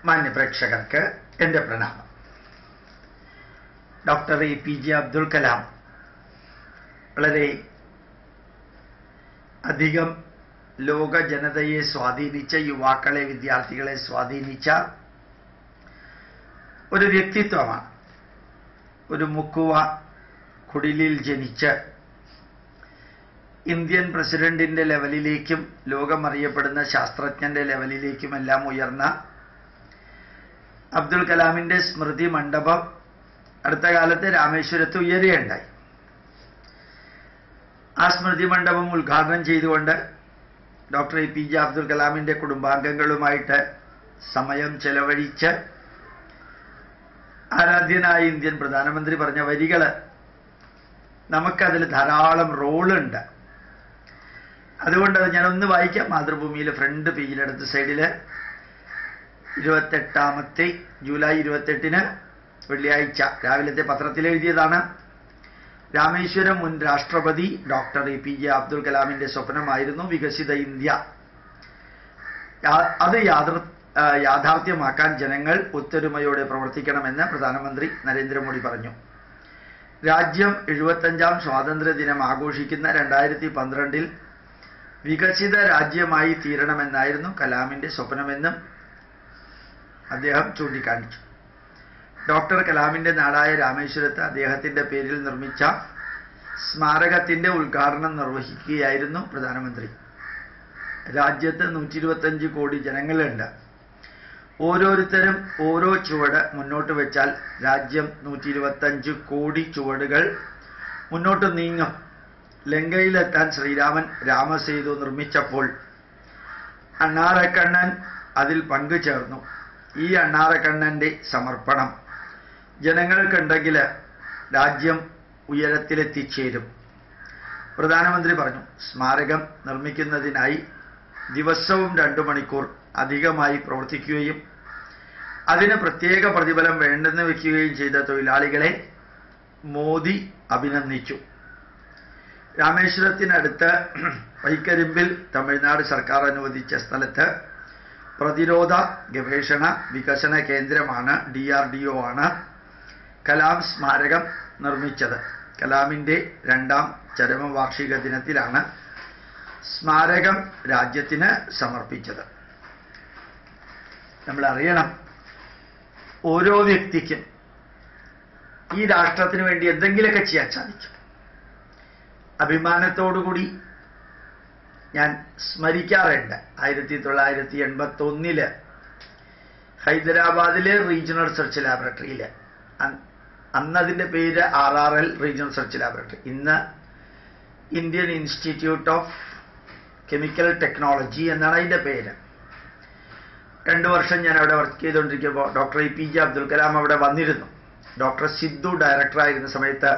മാന്യ പ്രേക്ഷകർക്ക് എൻ്റെ പ്രണാമം. ഡോക്ടർ APJ അബ്ദുൽ കലാം വളരെ അധികം ലോക ജനതയെ സ്വാധീനിച്ച, യുവാക്കളെ, വിദ്യാർത്ഥികളെ സ്വാധീനിച്ച ഒരു വ്യക്തിത്വമാണ്. ഒരു മുക്കുവ കുടിലിൽ ജനിച്ച് ഇന്ത്യൻ പ്രസിഡന്റിന്റെ ലെവലിലേക്കും ലോകമറിയപ്പെടുന്ന ശാസ്ത്രജ്ഞന്റെ ലെവലിലേക്കുമെല്ലാം ഉയർന്ന അബ്ദുൽ കലാമിന്റെ സ്മൃതി മണ്ഡപം അടുത്ത കാലത്ത് രാമേശ്വരത്ത് ഉയരുകയുണ്ടായി. ആ സ്മൃതി മണ്ഡപം ഉദ്ഘാടനം ചെയ്തുകൊണ്ട് ഡോക്ടർ APJ അബ്ദുൽ കലാമിന്റെ കുടുംബാംഗങ്ങളുമായിട്ട് സമയം ചെലവഴിച്ച് ആരാധ്യനായ ഇന്ത്യൻ പ്രധാനമന്ത്രി പറഞ്ഞ വരികൾ നമുക്കതിൽ ധാരാളം റോളുണ്ട്. അതുകൊണ്ട് ഞാനൊന്ന് വായിക്കാം. മാതൃഭൂമിയിലെ ഫ്രണ്ട് പേജിലെടുത്ത സൈഡില് 28 ജൂലൈ 28 വെള്ളിയാഴ്ച രാവിലത്തെ പത്രത്തിൽ എഴുതിയതാണ്. രാമേശ്വരം മുൻ രാഷ്ട്രപതി ഡോക്ടർ APJ അബ്ദുൽ കലാമിന്റെ സ്വപ്നമായിരുന്നു വികസിത ഇന്ത്യ. അത് യാഥാർത്ഥ്യമാക്കാൻ ജനങ്ങൾ ഒത്തൊരുമയോടെ പ്രവർത്തിക്കണമെന്ന് പ്രധാനമന്ത്രി നരേന്ദ്രമോദി പറഞ്ഞു. രാജ്യം 75ാം സ്വാതന്ത്ര്യ ദിനം ആഘോഷിക്കുന്ന 2012 വികസിത രാജ്യമായി തീരണമെന്നായിരുന്നു കലാമിന്റെ സ്വപ്നമെന്നും അദ്ദേഹം ചൂണ്ടിക്കാണിച്ചു. ഡോക്ടർ കലാമിന്റെ നാടായ രാമേശ്വരത്ത് അദ്ദേഹത്തിന്റെ പേരിൽ നിർമ്മിച്ച സ്മാരകത്തിന്റെ ഉദ്ഘാടനം നിർവഹിക്കുകയായിരുന്നു പ്രധാനമന്ത്രി. രാജ്യത്ത് 125 കോടി ജനങ്ങളുണ്ട്. ഓരോരുത്തരും ഓരോ ചുവട് മുന്നോട്ട് വെച്ചാൽ രാജ്യം 125 കോടി ചുവടുകൾ മുന്നോട്ട് നീങ്ങും. ലങ്കയിലെത്താൻ ശ്രീരാമൻ രാമസേതു നിർമ്മിച്ചപ്പോൾ അണ്ണാറക്കണ്ണൻ അതിൽ പങ്കുചേർന്നു. ഈ അണ്ണാറക്കണ്ണന്റെ സമർപ്പണം ജനങ്ങൾക്കുണ്ടെങ്കിൽ രാജ്യം ഉയരത്തിലെത്തിച്ചേരും. പ്രധാനമന്ത്രി പറഞ്ഞു, സ്മാരകം നിർമ്മിക്കുന്നതിനായി ദിവസവും 2 മണിക്കൂർ അധികമായി പ്രവർത്തിക്കുകയും അതിന് പ്രത്യേക പ്രതിഫലം വേണ്ടെന്ന് വെക്കുകയും ചെയ്ത തൊഴിലാളികളെ മോദി അഭിനന്ദിച്ചു. രാമേശ്വരത്തിനടുത്ത് വൈക്കരിമ്പിൽ തമിഴ്നാട് സർക്കാർ അനുവദിച്ച സ്ഥലത്ത് പ്രതിരോധ ഗവേഷണ വികസന കേന്ദ്രമാണ്, DRDO ആണ് കലാം സ്മാരകം നിർമ്മിച്ചത്. കലാമിന്റെ 2ാം ചരമവാർഷിക ദിനത്തിലാണ് സ്മാരകം രാജ്യത്തിന് സമർപ്പിച്ചത്. നമ്മൾ അറിയണം, ഓരോ വ്യക്തിക്കും ഈ രാഷ്ട്രത്തിന് വേണ്ടി എന്തെങ്കിലുമൊക്കെ ചെയ്യാൻ സാധിക്കും. അഭിമാനത്തോടുകൂടി ഞാൻ സ്മരിക്കാറുണ്ട്, 1981 ഹൈദരാബാദിലെ റീജിയണൽ റിസർച്ച് ലാബറട്ടറിയിൽ, അന്നതിൻ്റെ പേര് RRL റീജിയണൽ റിസർച്ച് ലാബറട്ടറി, ഇന്ന് Indian institute of chemical technology എന്നാണ് അതിൻ്റെ പേര്. 2 വർഷം ഞാൻ അവിടെ വർക്ക് ചെയ്തുകൊണ്ടിരിക്കുമ്പോൾ ഡോക്ടർ APJ അബ്ദുൽ കലാം അവിടെ വന്നിരുന്നു. ഡോക്ടർ സിദ്ധു ഡയറക്ടറായിരുന്ന സമയത്ത്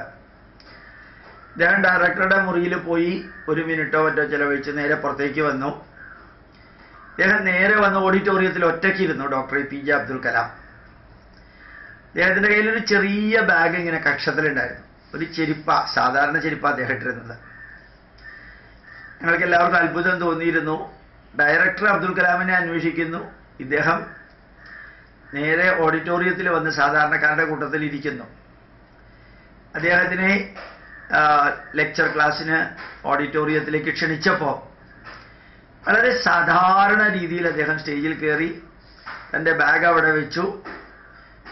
അദ്ദേഹം ഡയറക്ടറുടെ മുറിയിൽ പോയി 1 മിനിറ്റോ മറ്റോ ചിലവഴിച്ച് നേരെ പുറത്തേക്ക് വന്നു. അദ്ദേഹം നേരെ വന്ന് ഓഡിറ്റോറിയത്തിൽ ഒറ്റയ്ക്കിരുന്നു. Doctor APJ Abdul Kalam. അദ്ദേഹത്തിൻ്റെ കയ്യിലൊരു ചെറിയ ബാഗ് ഇങ്ങനെ കക്ഷത്തിലുണ്ടായിരുന്നു. ഒരു ചെരുപ്പ, സാധാരണ ചെരുപ്പ അദ്ദേഹം ഇട്ടിരുന്നത്. ഞങ്ങൾക്ക് എല്ലാവർക്കും അത്ഭുതം തോന്നിയിരുന്നു. ഡയറക്ടർ അബ്ദുൽ കലാമിനെ അന്വേഷിക്കുന്നു, ഇദ്ദേഹം നേരെ ഓഡിറ്റോറിയത്തിൽ വന്ന് സാധാരണക്കാരുടെ കൂട്ടത്തിൽ ഇരിക്കുന്നു. അദ്ദേഹത്തിനെ ലെക്ചർ ക്ലാസ്സിന് ഓഡിറ്റോറിയത്തിലേക്ക് ക്ഷണിച്ചപ്പോൾ വളരെ സാധാരണ രീതിയിൽ അദ്ദേഹം സ്റ്റേജിൽ കയറി തൻ്റെ ബാഗ് അവിടെ വെച്ചു,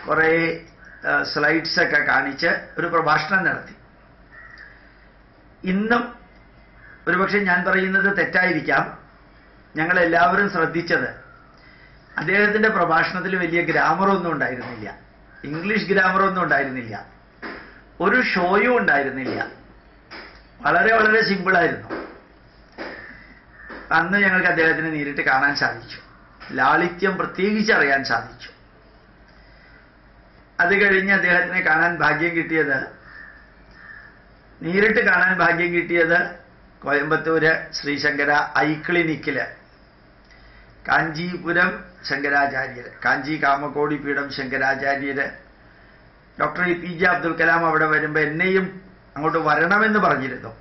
കുറേ സ്ലൈഡ്സൊക്കെ കാണിച്ച് ഒരു പ്രഭാഷണം നടത്തി. ഇന്നും ഒരുപക്ഷെ ഞാൻ പറയുന്നത് തെറ്റായിരിക്കാം, ഞങ്ങളെല്ലാവരും ശ്രദ്ധിച്ചത് അദ്ദേഹത്തിൻ്റെ പ്രഭാഷണത്തിൽ വലിയ ഗ്രാമറൊന്നും ഉണ്ടായിരുന്നില്ല, ഇംഗ്ലീഷ് ഗ്രാമറൊന്നും ഉണ്ടായിരുന്നില്ല, ഒരു ഷോയും ഉണ്ടായിരുന്നില്ല. വളരെ വളരെ സിമ്പിളായിരുന്നു. അന്ന് ഞങ്ങൾക്ക് അദ്ദേഹത്തിനെ നേരിട്ട് കാണാൻ സാധിച്ചു, ലാളിത്യം പ്രത്യേകിച്ച് അറിയാൻ സാധിച്ചു. അത് കഴിഞ്ഞ് അദ്ദേഹത്തിനെ കാണാൻ ഭാഗ്യം കിട്ടിയത്, നേരിട്ട് കാണാൻ ഭാഗ്യം കിട്ടിയത് കോയമ്പത്തൂര് ശ്രീശങ്കര ഐ ക്ലിനിക്കില് കാഞ്ചീപുരം ശങ്കരാചാര്യര്, കാഞ്ചി കാമകോടി പീഠം ശങ്കരാചാര്യര് ഡോക്ടർ APJ അബ്ദുൽ കലാം അവിടെ വരുമ്പോൾ എന്നെയും അങ്ങോട്ട് വരണമെന്ന് പറഞ്ഞിരുന്നു.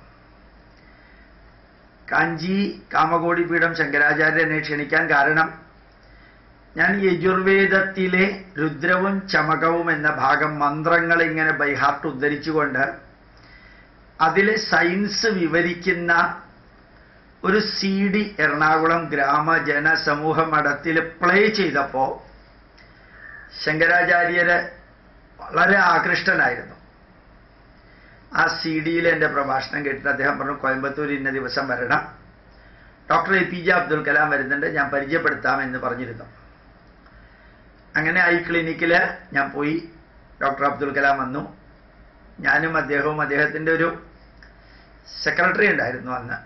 കാഞ്ചി കാമകോടി പീഠം ശങ്കരാചാര്യനെ ക്ഷണിക്കാൻ കാരണം ഞാൻ യജുർവേദത്തിലെ രുദ്രവും ചമകവും എന്ന ഭാഗം മന്ത്രങ്ങൾ ഇങ്ങനെ ബൈഹാർട്ട് ഉദ്ധരിച്ചുകൊണ്ട് അതിലെ സയൻസ് വിവരിക്കുന്ന ഒരു CD എറണാകുളം ഗ്രാമജന സമൂഹ മഠത്തിൽ പ്ലേ ചെയ്തപ്പോൾ ശങ്കരാചാര്യര് വളരെ ആകൃഷ്ടനായിരുന്നു. ആ CD-യിൽ എൻ്റെ പ്രഭാഷണം കേട്ടിട്ട് അദ്ദേഹം പറഞ്ഞു, കോയമ്പത്തൂർ ഇന്ന ദിവസം വരണം, ഡോക്ടർ APJ അബ്ദുൽ കലാം വരുന്നുണ്ട്, ഞാൻ പരിചയപ്പെടുത്താമെന്ന് പറഞ്ഞിരുന്നു. അങ്ങനെ ഈ ക്ലിനിക്കിൽ ഞാൻ പോയി. ഡോക്ടർ അബ്ദുൽ കലാം വന്നു. ഞാനും അദ്ദേഹവും അദ്ദേഹത്തിൻ്റെ ഒരു സെക്രട്ടറി ഉണ്ടായിരുന്നു അന്ന്,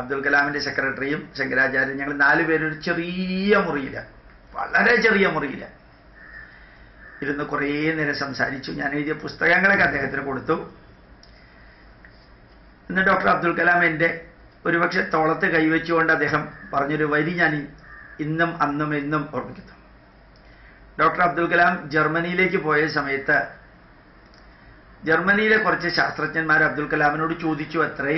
അബ്ദുൽ കലാമിൻ്റെ സെക്രട്ടറിയും ശങ്കരാചാര്യൻ, ഞങ്ങൾ 4 പേരൊരു ചെറിയ മുറിയിൽ, വളരെ ചെറിയ മുറിയിൽ ഇരുന്ന് കുറേ നേരം സംസാരിച്ചു. ഞാൻ എഴുതിയ പുസ്തകങ്ങളൊക്കെ അദ്ദേഹത്തിന് കൊടുത്തു. ഇന്ന് ഡോക്ടർ അബ്ദുൽ കലാം എൻ്റെ ഒരുപക്ഷെ തോളത്ത് കൈവച്ചുകൊണ്ട് അദ്ദേഹം പറഞ്ഞൊരു വരി ഞാൻ ഇന്നും അന്നും എന്നും ഓർമ്മിക്കുന്നു. ഡോക്ടർ അബ്ദുൽ കലാം ജർമ്മനിയിലേക്ക് പോയ സമയത്ത് ജർമ്മനിയിലെ കുറച്ച് ശാസ്ത്രജ്ഞന്മാർ അബ്ദുൽ കലാമിനോട് ചോദിച്ചു അത്രേ,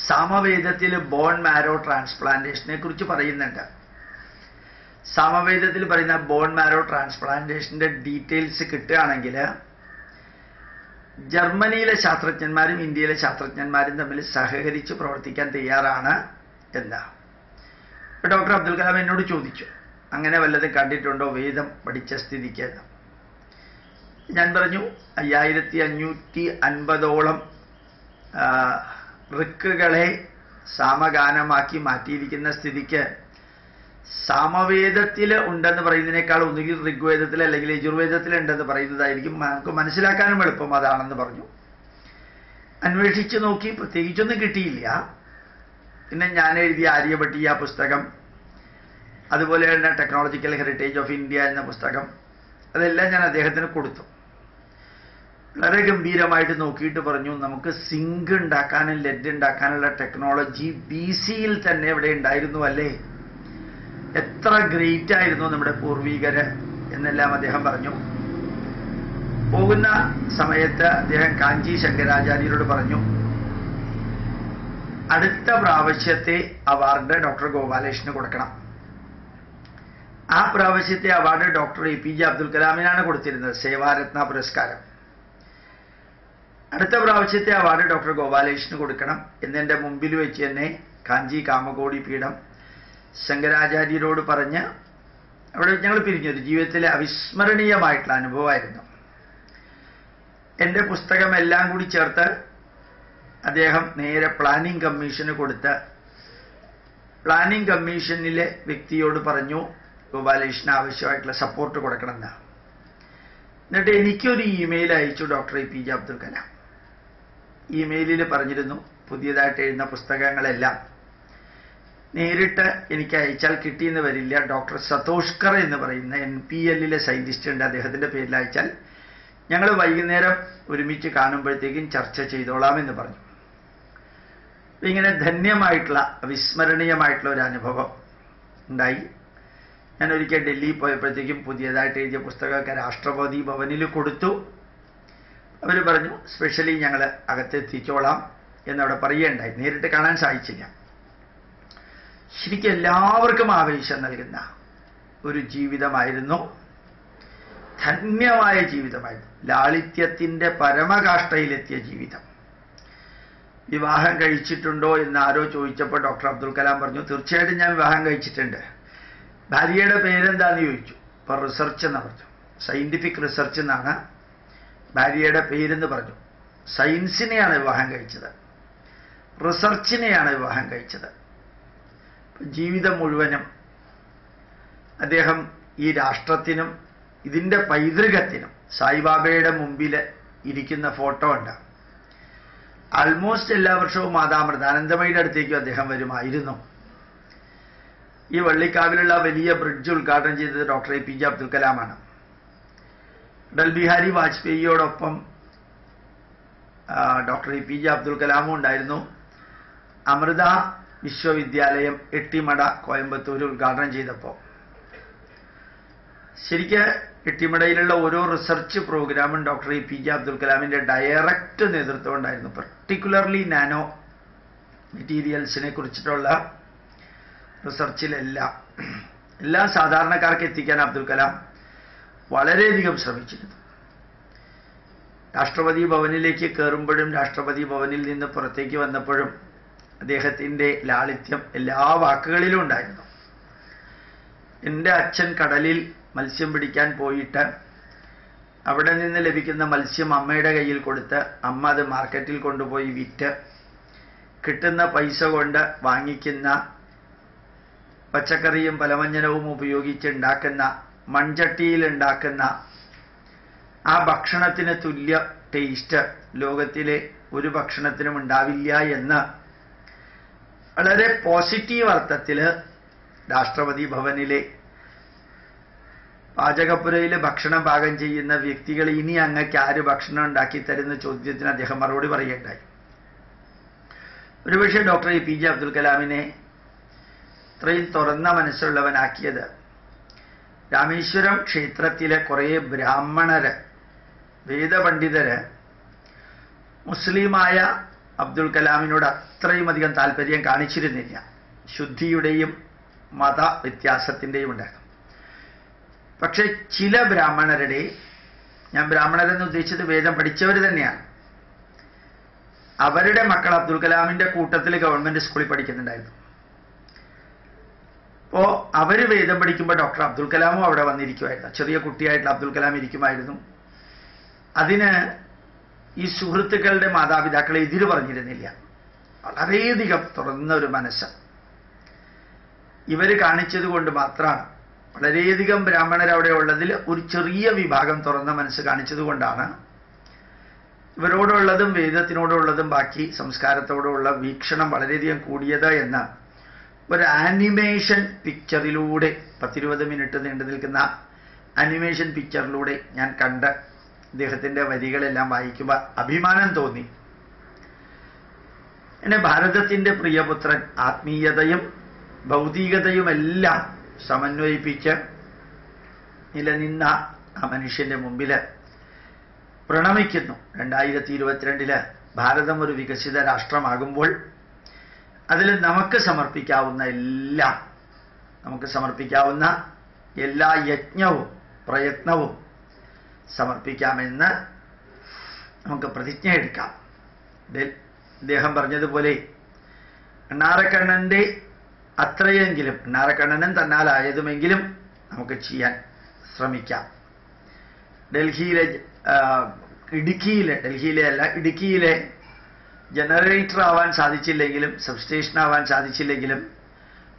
സാമവേദത്തിൽ ബോൺ മാരോ ട്രാൻസ്പ്ലാന്റേഷനെ കുറിച്ച് പറയുന്നുണ്ട്. സാമവേദത്തിൽ പറയുന്ന ബോൺ മാരോ ട്രാൻസ്പ്ലാന്റേഷന്റെ ഡീറ്റെയിൽസ് കിട്ടുകയാണെങ്കിൽ ജർമ്മനിയിലെ ശാസ്ത്രജ്ഞന്മാരും ഇന്ത്യയിലെ ശാസ്ത്രജ്ഞന്മാരും തമ്മിൽ സഹകരിച്ച് പ്രവർത്തിക്കാൻ തയ്യാറാണ് എന്ന് ഡോക്ടർ അബ്ദുൽ കലാം എന്നോട് ചോദിച്ചു. അങ്ങനെ വല്ലതും കണ്ടിട്ടുണ്ടോ വേദം പഠിച്ച സ്ഥിതിക്ക്? ഞാൻ പറഞ്ഞു, 5550ഓളം ഋക്കുകളെ സാമഗാനമാക്കി മാറ്റിയിരിക്കുന്ന സ്ഥിതിക്ക് സാമവേദത്തിൽ ഉണ്ടെന്ന് പറയുന്നതിനേക്കാൾ ഒന്നുകിൽ ഋഗ്വേദത്തിൽ അല്ലെങ്കിൽ യജുർവേദത്തിൽ ഉണ്ടെന്ന് പറയുന്നതായിരിക്കും നമുക്ക് മനസ്സിലാക്കാനും എളുപ്പം, അതാണെന്ന് പറഞ്ഞു. അന്വേഷിച്ച് നോക്കി, പ്രത്യേകിച്ചൊന്നും കിട്ടിയില്ല. പിന്നെ ഞാൻ എഴുതിയ ആര്യഭട്ടീയ പുസ്തകം, അതുപോലെ തന്നെ ടെക്നോളജിക്കൽ ഹെറിറ്റേജ് ഓഫ് ഇന്ത്യ എന്ന പുസ്തകം, അതെല്ലാം ഞാൻ അദ്ദേഹത്തിന് കൊടുത്തു. വളരെ ഗംഭീരമായിട്ട് നോക്കിയിട്ട് പറഞ്ഞു, നമുക്ക് സിങ്ക് ഉണ്ടാക്കാനും ലെഡ് ഉണ്ടാക്കാനുള്ള ടെക്നോളജി BC-യിൽ തന്നെ ഇവിടെ ഉണ്ടായിരുന്നു അല്ലേ, എത്ര ഗ്രേറ്റ് ആയിരുന്നു നമ്മുടെ പൂർവികര് എന്നെല്ലാം അദ്ദേഹം പറഞ്ഞു. പോകുന്ന സമയത്ത് അദ്ദേഹം കാഞ്ചി ശങ്കരാചാര്യരോട് പറഞ്ഞു, അടുത്ത പ്രാവശ്യത്തെ അവാർഡ് ഡോക്ടർ ഗോപാലകൃഷ്ണന് കൊടുക്കണം. ആ പ്രാവശ്യത്തെ അവാർഡ് ഡോക്ടർ APJ അബ്ദുൽ കലാമിനാണ് കൊടുത്തിരുന്നത്, സേവാരത്ന പുരസ്കാരം. അടുത്ത പ്രാവശ്യത്തെ അവാർഡ് ഡോക്ടർ ഗോപാലകൃഷ്ണന് കൊടുക്കണം എന്നെൻ്റെ മുമ്പിൽ വെച്ച് തന്നെ കാഞ്ചി കാമകോടി പീഠം ശങ്കരാചാര്യരോട് പറഞ്ഞ് അവിടെ ഞങ്ങൾ പിരിഞ്ഞൊരു ജീവിതത്തിലെ അവിസ്മരണീയമായിട്ടുള്ള അനുഭവമായിരുന്നു. എൻ്റെ പുസ്തകം എല്ലാം കൂടി ചേർത്ത് അദ്ദേഹം നേരെ പ്ലാനിംഗ് കമ്മീഷന് കൊടുത്ത് പ്ലാനിംഗ് കമ്മീഷനിലെ വ്യക്തിയോട് പറഞ്ഞു, ഗോപാലകൃഷ്ണന് ആവശ്യമായിട്ടുള്ള സപ്പോർട്ട് കൊടുക്കണമെന്ന്. എന്നിട്ട് എനിക്കൊരു ഇമെയിൽ അയച്ചു ഡോക്ടർ APJ അബ്ദുൽ കലാം. ഇമെയിലിൽ പറഞ്ഞിരുന്നു, പുതിയതായിട്ട് എഴുതുന്ന പുസ്തകങ്ങളെല്ലാം നേരിട്ട് എനിക്ക് അയച്ചാൽ കിട്ടിയെന്ന് വരില്ല, ഡോക്ടർ സതോഷ്കർ എന്ന് പറയുന്ന NPL-ലെ സയൻറ്റിസ്റ്റ് ഉണ്ട്, അദ്ദേഹത്തിൻ്റെ പേരിൽ അയച്ചാൽ ഞങ്ങൾ വൈകുന്നേരം ഒരുമിച്ച് കാണുമ്പോഴത്തേക്കും ചർച്ച ചെയ്തോളാമെന്ന് പറഞ്ഞു. ഇങ്ങനെ ധന്യമായിട്ടുള്ള അവിസ്മരണീയമായിട്ടുള്ള ഒരു അനുഭവം ഉണ്ടായി. ഞാൻ ഒരിക്കൽ ഡൽഹി പോയപ്പോഴത്തേക്കും പുതിയതായിട്ട് എഴുതിയ പുസ്തകമൊക്കെ രാഷ്ട്രപതി ഭവനിൽ കൊടുത്തു. അവർ പറഞ്ഞു, സ്പെഷ്യലി ഞങ്ങൾ അകത്തെത്തിച്ചോളാം എന്നവിടെ പറയുകയുണ്ടായി. നേരിട്ട് കാണാൻ സാധിച്ചില്ല. ശരിക്കും എല്ലാവർക്കും ആവേശം നൽകുന്ന ഒരു ജീവിതമായിരുന്നു, ധന്യമായ ജീവിതമായിരുന്നു, ലാളിത്യത്തിൻ്റെ പരമകാഷ്ഠയിലെത്തിയ ജീവിതം. വിവാഹം കഴിച്ചിട്ടുണ്ടോ എന്ന് ആരോ ചോദിച്ചപ്പോൾ ഡോക്ടർ അബ്ദുൽ കലാം പറഞ്ഞു, തീർച്ചയായിട്ടും ഞാൻ വിവാഹം കഴിച്ചിട്ടുണ്ട്. ഭാര്യയുടെ പേരെന്താന്ന് ചോദിച്ചു. ഇപ്പോൾ റിസർച്ച് എന്ന് പറഞ്ഞു, സയൻറ്റിഫിക് റിസർച്ച് എന്നാണ് ഭാര്യയുടെ പേരെന്ന് പറഞ്ഞു. സയൻസിനെയാണ് വിവാഹം കഴിച്ചത്, റിസർച്ചിനെയാണ് വിവാഹം കഴിച്ചത്. ജീവിതം മുഴുവനും അദ്ദേഹം ഈ രാഷ്ട്രത്തിനും ഇതിൻ്റെ പൈതൃകത്തിനും സായിബാബയുടെ മുമ്പിൽ ഇരിക്കുന്ന ഫോട്ടോ ഉണ്ട്. ആൾമോസ്റ്റ് എല്ലാ വർഷവും മാതാമൃത ആനന്ദമയുടെ അടുത്തേക്കും അദ്ദേഹം വരുമായിരുന്നു. ഈ വള്ളിക്കാവിലുള്ള വലിയ ബ്രിഡ്ജ് ഉദ്ഘാടനം ചെയ്തത് ഡോക്ടർ APJ അബ്ദുൽ കലാമാണ്. അടൽ ബിഹാരി വാജ്പേയിയോടൊപ്പം ഡോക്ടർ APJ അബ്ദുൽ കലാമും ഉണ്ടായിരുന്നു. അമൃത വിശ്വവിദ്യാലയം എട്ടിമട കോയമ്പത്തൂർ ഉദ്ഘാടനം ചെയ്തപ്പോൾ ശരിക്ക് എട്ടിമടയിലുള്ള ഓരോ റിസർച്ച് പ്രോഗ്രാമും ഡോക്ടർ APJ അബ്ദുൽ കലാമിൻ്റെ ഡയറക്റ്റ് നേതൃത്വം ഉണ്ടായിരുന്നു. പർട്ടിക്കുലർലി നാനോ മെറ്റീരിയൽസിനെ കുറിച്ചിട്ടുള്ള റിസർച്ചിലെല്ലാം എല്ലാ സാധാരണക്കാർക്ക് എത്തിക്കാൻ അബ്ദുൽ കലാം വളരെയധികം ശ്രമിച്ചിരുന്നു. രാഷ്ട്രപതി ഭവനിലേക്ക് കയറുമ്പോഴും രാഷ്ട്രപതി ഭവനിൽ നിന്ന് പുറത്തേക്ക് വന്നപ്പോഴും അദ്ദേഹത്തിൻ്റെ ലാളിത്യം എല്ലാ വാക്കുകളിലും ഉണ്ടായിരുന്നു. എൻ്റെ അച്ഛൻ കടലിൽ മത്സ്യം പിടിക്കാൻ പോയിട്ട് അവിടെ നിന്ന് ലഭിക്കുന്ന മത്സ്യം അമ്മയുടെ കയ്യിൽ കൊടുത്ത് അമ്മ അത് മാർക്കറ്റിൽ കൊണ്ടുപോയി വിറ്റ് കിട്ടുന്ന പൈസ കൊണ്ട് വാങ്ങിക്കുന്ന പച്ചക്കറിയും പലവ്യഞ്ജനവും ഉപയോഗിച്ചുണ്ടാക്കുന്ന മൺചട്ടിയിൽ ഉണ്ടാക്കുന്ന ആ ഭക്ഷണത്തിന് തുല്യ ടേസ്റ്റ് ലോകത്തിലെ ഒരു ഭക്ഷണത്തിനും ഉണ്ടാവില്ല എന്ന് വളരെ പോസിറ്റീവ് അർത്ഥത്തിൽ രാഷ്ട്രപതി ഭവനിലെ പാചകപ്പുരയിൽ ഭക്ഷണം പാകം ചെയ്യുന്ന വ്യക്തികൾ ഇനി അങ്ങക്ക് ആര് ഭക്ഷണം ഉണ്ടാക്കി തരുന്ന ചോദ്യത്തിന് അദ്ദേഹം മറുപടി പറയുകയുണ്ടായി. ഒരുപക്ഷെ ഡോക്ടർ APJ അബ്ദുൽ കലാമിനെ ഇത്രയും തുറന്ന മനസ്സുള്ളവനാക്കിയത് രാമേശ്വരം ക്ഷേത്രത്തിലെ കുറേ ബ്രാഹ്മണര് വേദപണ്ഡിതര് മുസ്ലിമായ അബ്ദുൽ കലാമിനോട് അത്രയും അധികം താല്പര്യം കാണിച്ചിരുന്നില്ല. ശുദ്ധിയുടെയും മത വ്യത്യാസത്തിൻ്റെയും ഉണ്ടായിരുന്നു. പക്ഷെ ചില ബ്രാഹ്മണരുടെ, ഞാൻ ബ്രാഹ്മണരെന്ന് ഉദ്ദേശിച്ചത് വേദം പഠിച്ചവർ തന്നെയാണ്, അവരുടെ മക്കൾ അബ്ദുൽ കലാമിൻ്റെ കൂട്ടത്തിൽ ഗവൺമെൻറ് സ്കൂളിൽ പഠിക്കുന്നുണ്ടായിരുന്നു. അപ്പോൾ അവർ വേദം പഠിക്കുമ്പോൾ ഡോക്ടർ അബ്ദുൽ കലാമും അവിടെ വന്നിരിക്കുമായിരുന്നു. ചെറിയ കുട്ടിയായിട്ടുള്ള അബ്ദുൽ കലാം ഇരിക്കുമായിരുന്നു. അതിന് ഈ സുഹൃത്തുക്കളുടെ മാതാപിതാക്കളെ എതിര് പറഞ്ഞിരുന്നില്ല. വളരെയധികം തുറന്ന ഒരു മനസ്സ് ഇവർ കാണിച്ചത് കൊണ്ട് മാത്രമാണ്, വളരെയധികം ബ്രാഹ്മണരവിടെ ഉള്ളതിൽ ഒരു ചെറിയ വിഭാഗം തുറന്ന മനസ്സ് കാണിച്ചത് കൊണ്ടാണ് ഇവരോടുള്ളതും വേദത്തിനോടുള്ളതും ബാക്കി സംസ്കാരത്തോടുള്ള വീക്ഷണം വളരെയധികം കൂടിയത് എന്ന് ഒരു ആനിമേഷൻ പിക്ചറിലൂടെ 10-20 മിനിറ്റ് നീണ്ടു നിൽക്കുന്ന ആനിമേഷൻ പിക്ചറിലൂടെ ഞാൻ കണ്ട് അദ്ദേഹത്തിൻ്റെ വരികളെല്ലാം വായിക്കുമ്പോൾ അഭിമാനം തോന്നി. എന്നെ ഭാരതത്തിൻ്റെ പ്രിയപുത്രൻ ആത്മീയതയും ഭൗതികതയുമെല്ലാം സമന്വയിപ്പിച്ച് നിലനിന്ന ആ മനുഷ്യൻ്റെ മുമ്പിൽ പ്രണമിക്കുന്നു. 2022 ഭാരതം ഒരു വികസിത രാഷ്ട്രമാകുമ്പോൾ അതിൽ നമുക്ക് സമർപ്പിക്കാവുന്ന എല്ലാ യജ്ഞവും പ്രയത്നവും സമർപ്പിക്കാമെന്ന് നമുക്ക് പ്രതിജ്ഞ എടുക്കാം. അദ്ദേഹം പറഞ്ഞതുപോലെ അണ്ണാറക്കണ്ണൻ്റെ അത്രയെങ്കിലും, അണ്ണാറക്കണ്ണനും തന്നാലായതുമെങ്കിലും നമുക്ക് ചെയ്യാൻ ശ്രമിക്കാം. ഇടുക്കിയിലെ ജനറേറ്റർ ആവാൻ സാധിച്ചില്ലെങ്കിലും, സബ്സ്റ്റേഷൻ ആവാൻ സാധിച്ചില്ലെങ്കിലും,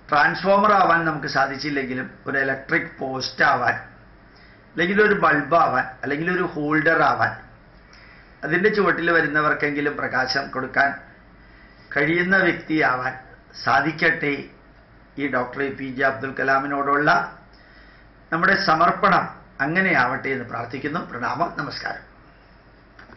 ട്രാൻസ്ഫോമർ ആവാൻ നമുക്ക് സാധിച്ചില്ലെങ്കിലും, ഒരു ഇലക്ട്രിക് പോസ്റ്റ് ആവാൻ, അല്ലെങ്കിൽ ഒരു ബൾബ് ആവാൻ, അല്ലെങ്കിൽ ഒരു ഹോൾഡർ ആവാൻ, അതിൻ്റെ ചുവട്ടിൽ വരുന്നവർക്കെങ്കിലും പ്രകാശം കൊടുക്കാൻ കഴിയുന്ന വ്യക്തിയാവാൻ സാധിക്കട്ടെ. ഈ ഡോക്ടർ APJ അബ്ദുൽ കലാമിനോടുള്ള നമ്മുടെ സമർപ്പണം അങ്ങനെയാവട്ടെ എന്ന് പ്രാർത്ഥിക്കുന്നു. പ്രണാമം, നമസ്കാരം.